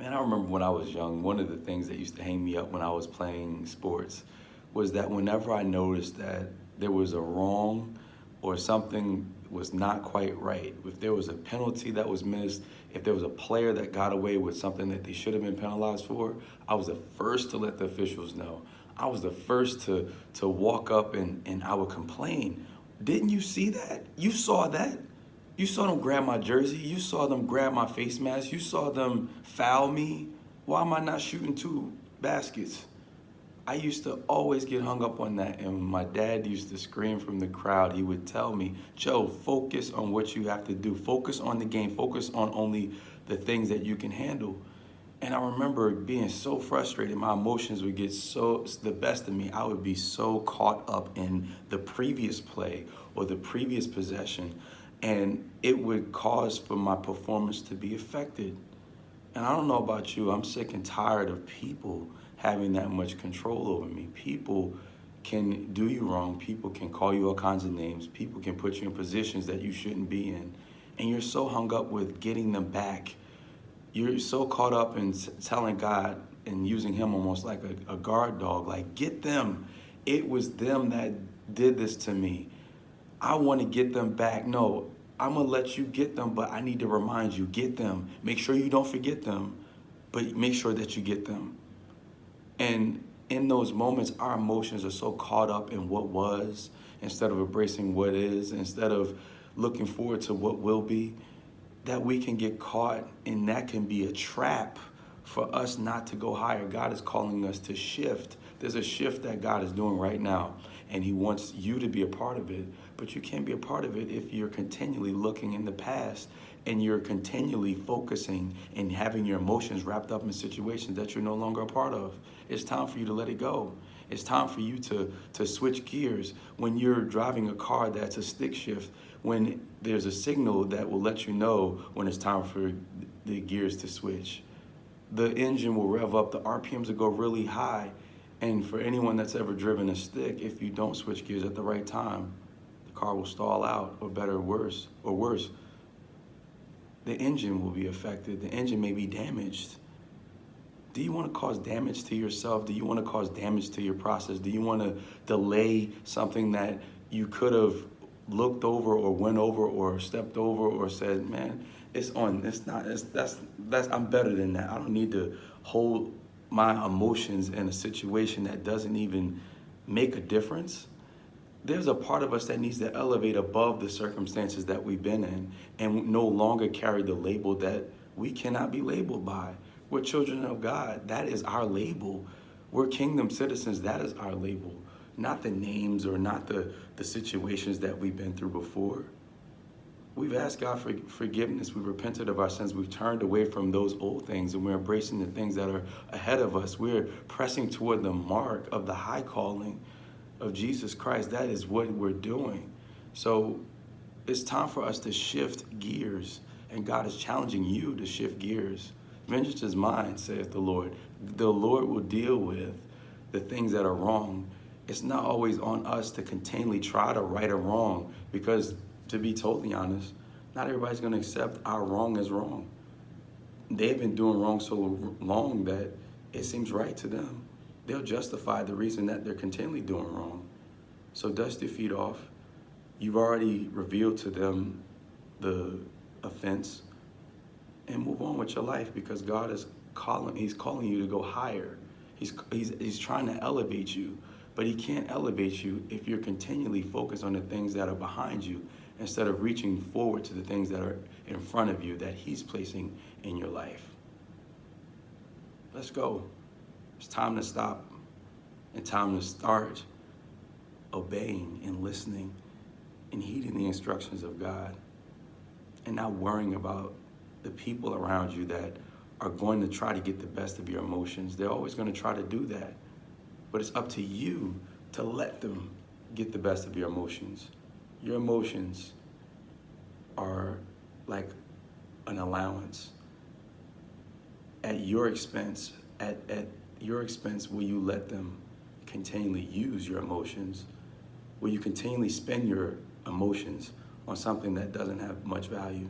Man, I remember when I was young, one of the things that used to hang me up when I was playing sports was that whenever I noticed that there was a wrong or something was not quite right, if there was a penalty that was missed, if there was a player that got away with something that they should have been penalized for, I was the first to let the officials know. I was the first to walk up and I would complain. Didn't you see that? You saw that? You saw them grab my jersey. You saw them grab my face mask. You saw them foul me. Why am I not shooting two baskets? I used to always get hung up on that. And when my dad used to scream from the crowd, he would tell me, Joe, focus on what you have to do. Focus on the game. Focus on only the things that you can handle. And I remember being so frustrated. My emotions would get so the best of me. I would be so caught up in the previous play or the previous possession, and it would cause for my performance to be affected. And I don't know about you, I'm sick and tired of people having that much control over me. People can do you wrong. People can call you all kinds of names. People can put you in positions that you shouldn't be in. And you're so hung up with getting them back. You're so caught up in telling God and using him almost like a guard dog, like, get them. It was them that did this to me. I want to get them back. No, I'm going to let you get them, but I need to remind you, get them. Make sure you don't forget them, but make sure that you get them. And in those moments, our emotions are so caught up in what was instead of embracing what is, instead of looking forward to what will be, that we can get caught, and that can be a trap for us not to go higher. God is calling us to shift. There's a shift that God is doing right now, and he wants you to be a part of it. But you can't be a part of it if you're continually looking in the past and you're continually focusing and having your emotions wrapped up in situations that you're no longer a part of. It's time for you to let it go. It's time for you to switch gears. When you're driving a car that's a stick shift, when there's a signal that will let you know when it's time for the gears to switch. The engine will rev up, the RPMs will go really high. And for anyone that's ever driven a stick, if you don't switch gears at the right time, the car will stall out, or better, worse, the engine will be affected. The engine may be damaged. Do you want to cause damage to yourself? Do you want to cause damage to your process? Do you want to delay something that you could have looked over or went over or stepped over or said, man, it's on, it's not, that's, I'm better than that. I don't need to hold my emotions in a situation that doesn't even make a difference. There's a part of us that needs to elevate above the circumstances that we've been in and no longer carry the label that we cannot be labeled by. We're children of God. That is our label. We're kingdom citizens. That is our label. Not the names or not the situations that we've been through before. We've asked God for forgiveness. We've repented of our sins. We've turned away from those old things, and we're embracing the things that are ahead of us. We're pressing toward the mark of the high calling of Jesus Christ. That is what we're doing. So it's time for us to shift gears, and God is challenging you to shift gears. Vengeance is mine, saith the Lord. The Lord will deal with the things that are wrong. It's not always on us to continually try to right a wrong, because to be totally honest, not everybody's going to accept our wrong as wrong. They've been doing wrong so long that it seems right to them. They'll justify the reason that they're continually doing wrong. So dust your feet off. You've already revealed to them the offense, and move on with your life, because God is calling. He's calling you to go higher. He's trying to elevate you, but he can't elevate you if you're continually focused on the things that are behind you instead of reaching forward to the things that are in front of you that he's placing in your life. Let's go. It's time to stop and time to start obeying and listening and heeding the instructions of God, and not worrying about the people around you that are going to try to get the best of your emotions. They're always going to try to do that. But it's up to you to let them get the best of your emotions. Your emotions are like an allowance. At your expense, at your expense, will you let them continually use your emotions? Will you continually spend your emotions on something that doesn't have much value?